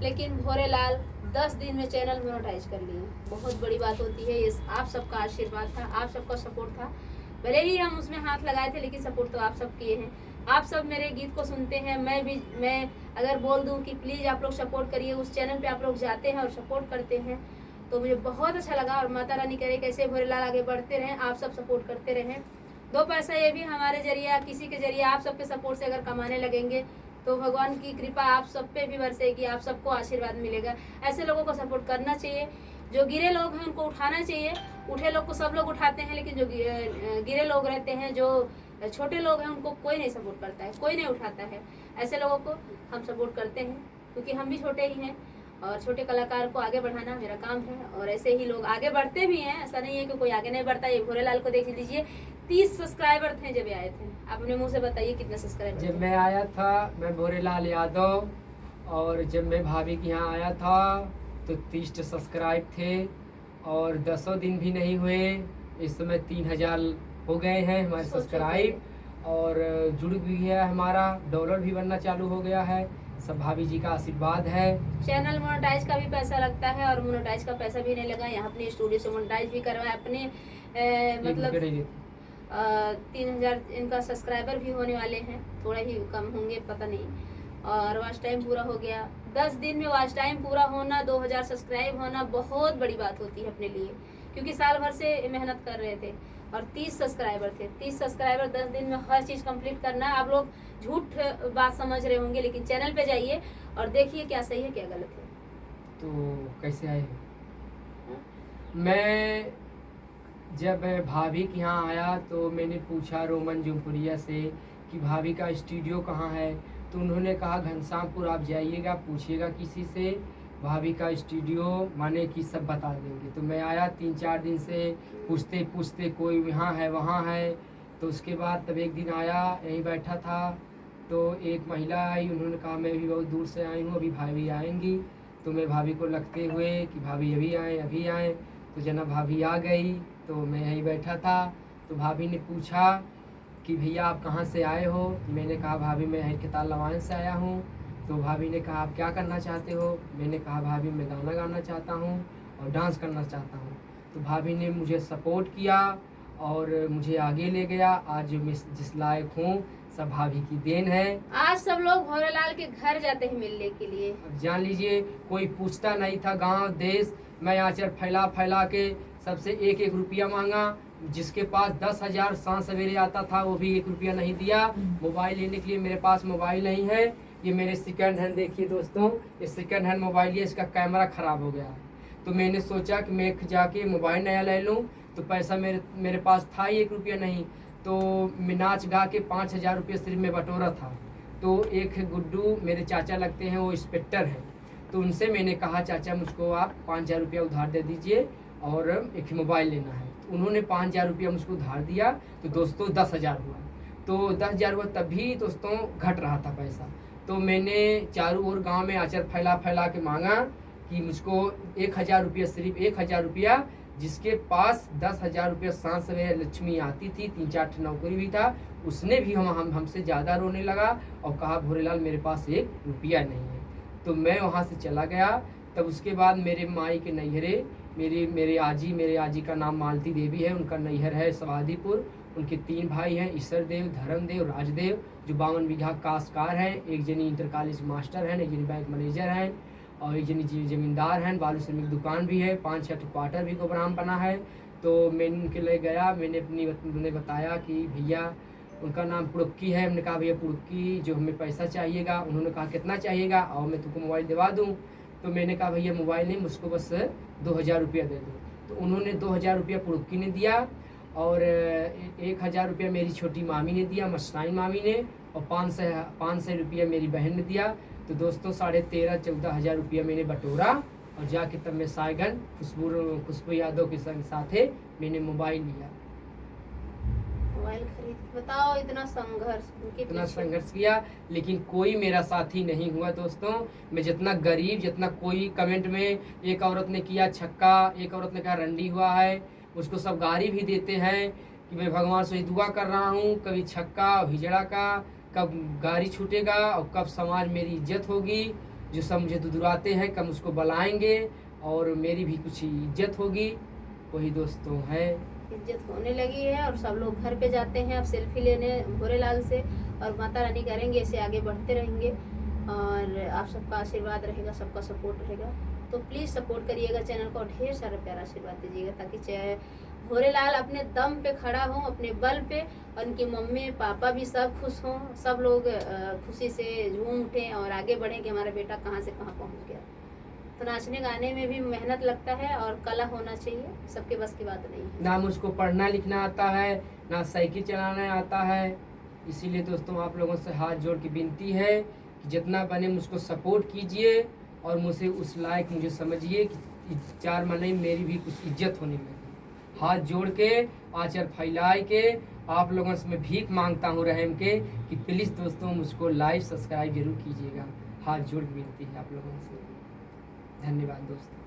लेकिन भोरेलाल 10 दिन में चैनल मोनेटाइज कर लिए। बहुत बड़ी बात होती है ये, आप सबका आशीर्वाद था, आप सबका सपोर्ट था। भले ही हम उसमें हाथ लगाए थे लेकिन सपोर्ट तो आप सब किए हैं। आप सब मेरे गीत को सुनते हैं। मैं अगर बोल दूं कि प्लीज़ आप लोग सपोर्ट करिए, उस चैनल पे आप लोग जाते हैं और सपोर्ट करते हैं तो मुझे बहुत अच्छा लगा। और माता रानी करे कैसे भोरेलाल आगे बढ़ते रहें, आप सब सपोर्ट करते रहें। 2 पैसा ये भी हमारे जरिए, किसी के जरिए, आप सबके सपोर्ट से अगर कमाने लगेंगे तो भगवान की कृपा आप सब पे भी बरसेगी, आप सबको आशीर्वाद मिलेगा। ऐसे लोगों को सपोर्ट करना चाहिए। जो गिरे लोग हैं उनको उठाना चाहिए। उठे लोग को सब लोग उठाते हैं, लेकिन जो गिरे लोग रहते हैं, जो छोटे लोग हैं, उनको कोई नहीं सपोर्ट करता है, कोई नहीं उठाता है। ऐसे लोगों को हम सपोर्ट करते हैं क्योंकि हम भी छोटे ही हैं और छोटे कलाकार को आगे बढ़ाना मेरा काम है। और ऐसे ही लोग आगे बढ़ते भी हैं, ऐसा नहीं है कि कोई आगे नहीं बढ़ता। ये भोरेलाल को देख लीजिए, 30 सब्सक्राइबर थे जब आए थे। आप अपने मुंह से बताइए कितने सब्सक्राइबर जब मैं आया था, मैं भोरेलाल यादव, और जब मैं भाभी के यहाँ आया था तो 30 सब्सक्राइब थे और 10 दिन भी नहीं हुए, इस समय 3000 हो गए हैं हमारे सब्सक्राइब। और जुड़ भी गया हमारा, डॉलर भी बनना चालू हो गया है, सब भाभी जी का आशीर्वाद है। चैनल मोनेटाइज का भी पैसा लगता है और मोनेटाइज का पैसा भी नहीं लगा। यहाँ अपने स्टूडियो से मोनेटाइज भी करवाया अपने मतलब 3000 इनका सब्सक्राइबर भी होने वाले हैं, थोड़ा ही कम होंगे पता नहीं। और वॉच टाइम पूरा हो गया। 10 दिन में वॉच टाइम पूरा होना, 2000 सब्सक्राइब होना बहुत बड़ी बात होती है अपने लिए, क्योंकि साल भर से मेहनत कर रहे थे। और 30 सब्सक्राइबर थे, 30 सब्सक्राइबर 10 दिन में हर चीज़ कंप्लीट करना। आप लोग झूठ बात समझ रहे होंगे, लेकिन चैनल पे जाइए और देखिए क्या सही है क्या गलत है। तो कैसे आए? मैं जब भाभी के यहाँ आया तो मैंने पूछा रोमन जुमपुरिया से कि भाभी का स्टूडियो कहाँ है, तो उन्होंने कहा घनश्यामपुर आप जाइएगा, पूछिएगा किसी से, भाभी का स्टूडियो माने कि सब बता देंगे। तो मैं आया, 3-4 दिन से पूछते पूछते कोई यहाँ है वहाँ है। तो उसके बाद तब एक दिन आया, यहीं बैठा था तो एक महिला आई, उन्होंने कहा मैं भी बहुत दूर से आई हूँ, अभी भाभी आएंगी। तो मैं भाभी को लगते हुए कि भाभी अभी आएँ। तो जना भाभी आ गई तो मैं यहीं बैठा था। तो भाभी ने पूछा कि भैया आप कहाँ से आए हो? मैंने कहा भाभी मैं हरकताल लवान से आया हूँ। तो भाभी ने कहा आप क्या करना चाहते हो? मैंने कहा भाभी मैं गाना गाना चाहता हूँ और डांस करना चाहता हूँ। तो भाभी ने मुझे सपोर्ट किया और मुझे आगे ले गया। आज मैं जिस लायक हूँ सब भाभी की देन है। आज सब लोग भोरेलाल के घर जाते हैं मिलने के लिए। अब जान लीजिए कोई पूछता नहीं था गांव देश, मैं आचर फैला फैला के सबसे 1-1 रुपया मांगा। जिसके पास 10,000 सांझ सवेरे आता था वो भी 1 रुपया नहीं दिया। मोबाइल लेने के लिए मेरे पास मोबाइल नहीं है। ये मेरे सेकंड हैंड देखिए दोस्तों, ये सेकंड हैंड मोबाइल है, इसका कैमरा ख़राब हो गया है। तो मैंने सोचा कि मैं जाके मोबाइल नया ले लूँ। तो पैसा मेरे पास था ही 1 रुपया नहीं। तो मैं नाच गा के 5,000 रुपये सिर्फ में बटोरा था। तो एक गुड्डू मेरे चाचा लगते हैं, वो इंस्पेक्टर हैं। तो उनसे मैंने कहा चाचा मुझको आप 5,000 रुपया उधार दे दीजिए और एक मोबाइल लेना है। तो उन्होंने 5,000 रुपया मुझको उधार दिया। तो दोस्तों 10,000 हुआ। तो 10,000 हुआ, तभी दोस्तों घट रहा था पैसा। तो मैंने चारों ओर गांव में आचर फैला फैला के मांगा कि मुझको 1,000 रुपया, सिर्फ 1,000 रुपया, जिसके पास 10,000 रुपया सांस में लक्ष्मी आती थी, 3-4 नौकरी भी था, उसने भी हमसे ज़्यादा रोने लगा और कहा भोरेलाल मेरे पास 1 रुपया नहीं है। तो मैं वहाँ से चला गया। तब उसके बाद मेरे माई के नैहरे, मेरे आजी का नाम मालती देवी है, उनका नैहर है सवादीपुर। उनके 3 भाई हैं, ईश्वरदेव, धर्मदेव, राजदेव, जो 52 बीघा काश्तकार हैं। एक जनी इंटर कॉलेज मास्टर हैं, एक जनी बैंक मैनेजर हैं और एक जनी जमींदार हैं। बालू श्रमिक दुकान भी है, 5-6 क्वार्टर भी गोबराम बना है। तो मैंने उनके लिए गया, मैंने उन्हें बताया कि भैया, उनका नाम पुड़क्की है। हमने कहा भैया पुड़क्की जो हमें पैसा चाहिएगा। उन्होंने कहा कितना चाहिएगा और मैं तुमको मोबाइल दिवा दूँ। तो मैंने कहा भैया मोबाइल नहीं, मुझको बस 2,000 रुपया दे दो। तो उन्होंने 2,000 रुपया पुड़क्की ने दिया और 1,000 रुपया मेरी छोटी मामी ने दिया, मस्ताइन मामी ने, और 500 रुपया मेरी बहन ने दिया। तो दोस्तों 13,500-14,000 रुपया मैंने बटोरा और जाके तब मैं साइगन खुशबू यादव के साथ मैंने मोबाइल लिया। मोबाइल खरीद, बताओ इतना संघर्ष किया, लेकिन कोई मेरा साथी नहीं हुआ दोस्तों। मैं जितना गरीब, जितना कोई कमेंट में एक औरत ने किया छक्का, एक औरत ने कहा रंडी हुआ है, उसको सब गाली भी देते हैं कि मैं भगवान से दुआ कर रहा हूँ कभी छक्का हिजड़ा का कब गाड़ी छूटेगा और कब समाज मेरी इज्जत होगी। जो सब मुझे दुदुराते हैं कम उसको बुलाएंगे और मेरी भी कुछ इज्जत होगी। वही दोस्तों है, इज्जत होने लगी है और सब लोग घर पे जाते हैं अब सेल्फी लेने भोलेलाल से, और माता रानी करेंगे ऐसे आगे बढ़ते रहेंगे और आप सबका आशीर्वाद रहेगा, सबका सपोर्ट रहेगा। तो प्लीज़ सपोर्ट करिएगा चैनल को और ढेर सारा प्यारा आशीर्वाद दीजिएगा ताकि भोलेलाल अपने दम पे खड़ा हो, अपने बल पे, और उनकी मम्मी पापा भी सब खुश हों, सब लोग खुशी से झूम उठें और आगे बढ़ें कि हमारा बेटा कहाँ से कहाँ पहुँच गया। तो नाचने गाने में भी मेहनत लगता है और कला होना चाहिए, सबके बस की बात नहीं है। ना मुझको पढ़ना लिखना आता है, ना साइकिल चलाना आता है। इसीलिए दोस्तों आप लोगों से हाथ जोड़ के विनती है कि जितना बने मुझको सपोर्ट कीजिए और मुझे उस लायक मुझे समझिए कि 4 महीने मेरी भी कुछ इज्जत होने लगी। हाथ जोड़ के आचर फैलाए के आप लोगों से मैं भीख मांगता हूँ रहम के कि प्लीज़ दोस्तों मुझको लाइव सब्सक्राइब जरूर कीजिएगा। हाथ जोड़ के विनती है आप लोगों से। धन्यवाद दोस्तों।